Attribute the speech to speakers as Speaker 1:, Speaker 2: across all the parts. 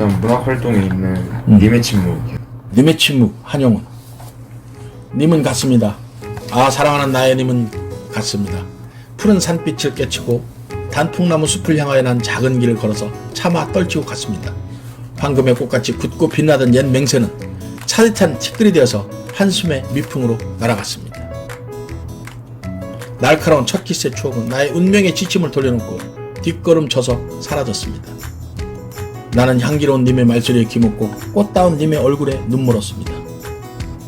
Speaker 1: 어떤 문학 활동에 있는 님의 침묵.
Speaker 2: 님의 침묵, 한용운. 님은 같습니다. 아, 사랑하는 나의 님은 같습니다. 푸른 산빛을 깨치고 단풍나무 숲을 향하여 난 작은 길을 걸어서 차마 떨치고 갔습니다. 황금의 꽃같이 굳고 빛나던 옛 맹세는 차디찬 티끌이 되어서 한숨의 미풍으로 날아갔습니다. 날카로운 첫 키스의 추억은 나의 운명의 지침을 돌려놓고 뒷걸음 쳐서 사라졌습니다. 나는 향기로운 님의 말소리에 귀먹고 꽃다운 님의 얼굴에 눈물었습니다.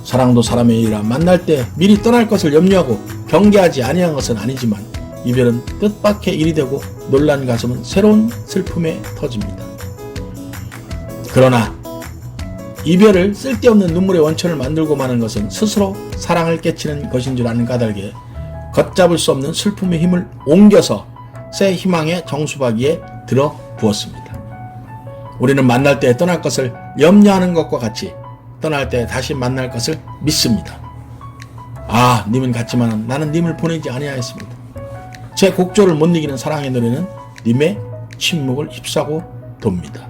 Speaker 2: 사랑도 사람의 일이라 만날 때 미리 떠날 것을 염려하고 경계하지 아니한 것은 아니지만 이별은 뜻밖의 일이 되고 놀란 가슴은 새로운 슬픔에 터집니다. 그러나 이별을 쓸데없는 눈물의 원천을 만들고 마는 것은 스스로 사랑을 깨치는 것인 줄 아는 까닭에 걷잡을 수 없는 슬픔의 힘을 옮겨서 새 희망의 정수박이에 들어 부었습니다. 우리는 만날 때 떠날 것을 염려하는 것과 같이 떠날 때 다시 만날 것을 믿습니다. 아, 님은 같지만 나는 님을 보내지 아니하였습니다. 제 곡조를 못 이기는 사랑의 노래는 님의 침묵을 휩싸고 돕니다.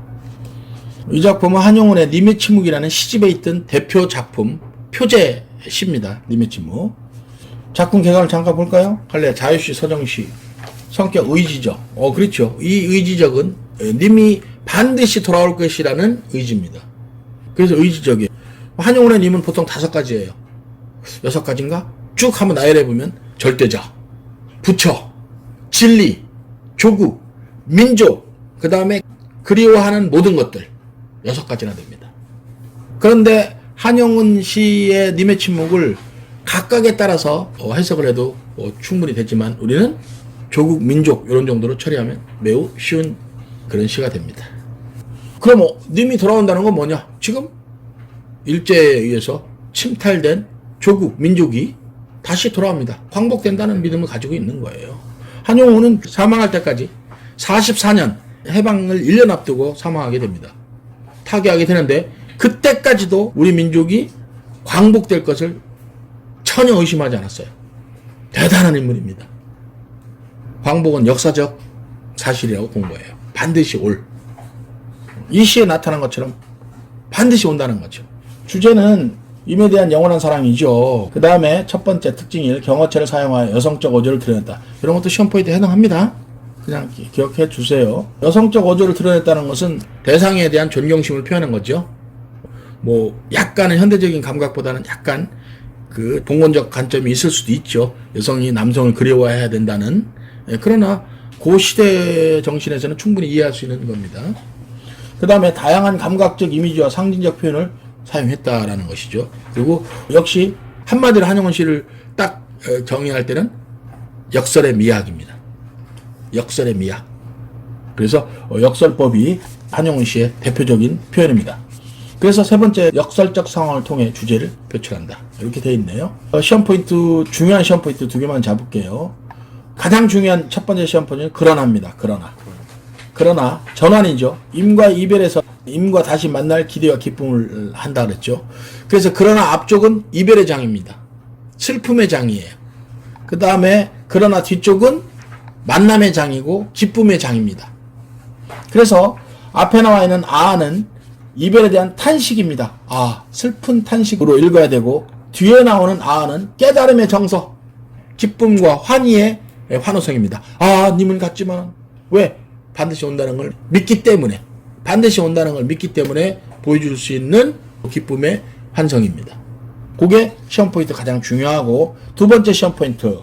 Speaker 2: 이 작품은 한용운의 님의 침묵이라는 시집에 있던 대표 작품 표제 시입니다. 님의 침묵. 작품 개각을 잠깐 볼까요? 할래 자유시, 서정시. 성격 의지적. 그렇죠. 이 의지적은 님이 반드시 돌아올 것이라는 의지입니다. 그래서 의지적이에요. 한용운의 님은 보통 5가지예요. 6가지인가? 쭉 한번 나열해보면 절대자, 부처, 진리, 조국, 민족, 그 다음에 그리워하는 모든 것들 6가지나 됩니다. 그런데 한용운 씨의 님의 침묵을 각각에 따라서 해석을 해도 충분히 되지만 우리는 조국, 민족 이런 정도로 처리하면 매우 쉬운 그런 시가 됩니다. 그럼 님이 돌아온다는 건 뭐냐? 지금 일제에 의해서 침탈된 조국, 민족이 다시 돌아옵니다. 광복된다는 믿음을 가지고 있는 거예요. 한용운은 사망할 때까지 44년 해방을 1년 앞두고 사망하게 됩니다. 타계하게 되는데 그때까지도 우리 민족이 광복될 것을 전혀 의심하지 않았어요. 대단한 인물입니다. 광복은 역사적 사실이라고 본 거예요. 반드시 올. 이 시에 나타난 것처럼 반드시 온다는 거죠. 주제는 임에 대한 영원한 사랑이죠. 그 다음에 첫 번째 특징일 경어체를 사용하여 여성적 어조를 드러냈다. 이런 것도 시험 포인트에 해당합니다. 그냥 기억해 주세요. 여성적 어조를 드러냈다는 것은 대상에 대한 존경심을 표현한 거죠. 약간은 현대적인 감각보다는 약간 그 동원적 관점이 있을 수도 있죠. 여성이 남성을 그리워해야 된다는. 그러나 그 시대 정신에서는 충분히 이해할 수 있는 겁니다. 그 다음에 다양한 감각적 이미지와 상징적 표현을 사용했다라는 것이죠. 그리고 역시 한마디로 한용운 씨를 딱 정의할 때는 역설의 미학입니다. 역설의 미학. 그래서 역설법이 한용운 씨의 대표적인 표현입니다. 그래서 세 번째 역설적 상황을 통해 주제를 표출한다. 이렇게 되어 있네요. 시험 포인트, 중요한 시험 포인트 2개만 잡을게요. 가장 중요한 첫 번째 시험 포인트는 그러나입니다. 그러나 전환이죠. 임과 이별에서 임과 다시 만날 기대와 기쁨을 한다 그랬죠. 그래서 그러나 앞쪽은 이별의 장입니다. 슬픔의 장이에요. 그 다음에 그러나 뒤쪽은 만남의 장이고 기쁨의 장입니다. 그래서 앞에 나와 있는 아는 이별에 대한 탄식입니다. 슬픈 탄식으로 읽어야 되고 뒤에 나오는 아는 깨달음의 정서, 기쁨과 환희의 환호성입니다. 님은 같지만 왜? 반드시 온다는 걸 믿기 때문에, 반드시 온다는 걸 믿기 때문에 보여줄 수 있는 기쁨의 환성입니다. 그게 시험 포인트 가장 중요하고 두 번째 시험 포인트.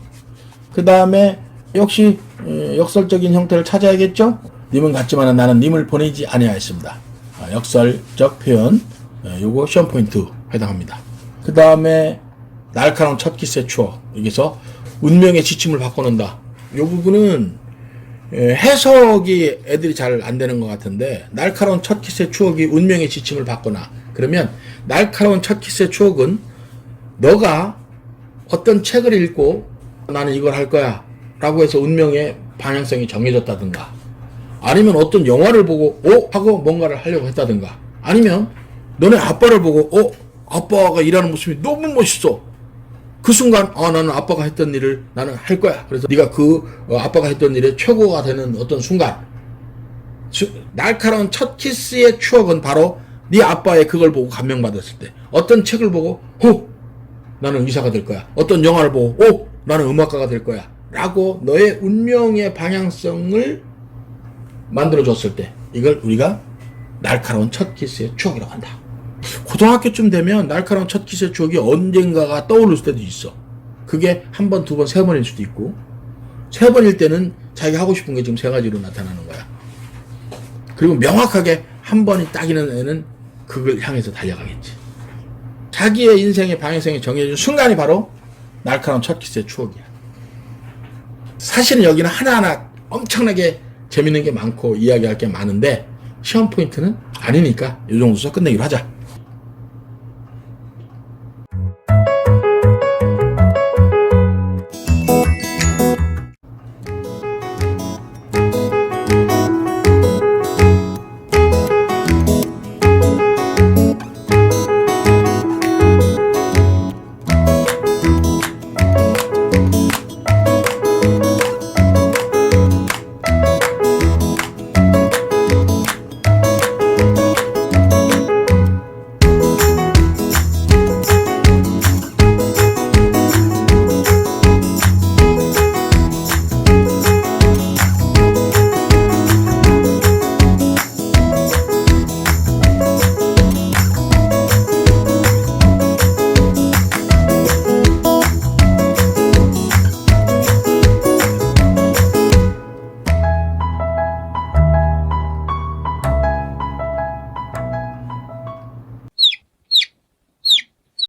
Speaker 2: 그 다음에 역시 역설적인 형태를 찾아야겠죠. 님은 같지만 나는 님을 보내지 아니하였습니다. 역설적 표현, 요거 시험 포인트 해당합니다. 그 다음에 날카로운 첫 키스의 추억. 여기서 운명의 지침을 바꿔놓는다. 요 부분은 해석이 애들이 잘 안 되는 것 같은데, 날카로운 첫 키스의 추억이 운명의 지침을 바꾸나. 그러면 날카로운 첫 키스의 추억은 너가 어떤 책을 읽고 나는 이걸 할 거야 라고 해서 운명의 방향성이 정해졌다든가, 아니면 어떤 영화를 보고 하고 뭔가를 하려고 했다든가, 아니면 너네 아빠를 보고 아빠가 일하는 모습이 너무 멋있어. 그 순간 나는 아빠가 했던 일을 나는 할 거야. 그래서 네가 그 아빠가 했던 일의 최고가 되는 어떤 순간 날카로운 첫 키스의 추억은 바로 네 아빠의 그걸 보고 감명받았을 때, 어떤 책을 보고 나는 의사가 될 거야, 어떤 영화를 보고 나는 음악가가 될 거야 라고 너의 운명의 방향성을 만들어줬을 때, 이걸 우리가 날카로운 첫 키스의 추억이라고 한다. 고등학교쯤 되면 날카로운 첫 키스의 추억이 언젠가가 떠오를 때도 있어. 그게 한 번, 두 번, 세 번일 수도 있고, 세 번일 때는 자기가 하고 싶은 게 지금 세 가지로 나타나는 거야. 그리고 명확하게 한 번이 딱이는 애는 그걸 향해서 달려가겠지. 자기의 인생의 방향성이 정해진 순간이 바로 날카로운 첫 키스의 추억이야. 사실은 여기는 하나하나 엄청나게 재밌는 게 많고 이야기할 게 많은데 시험 포인트는 아니니까 이 정도서 끝내기로 하자.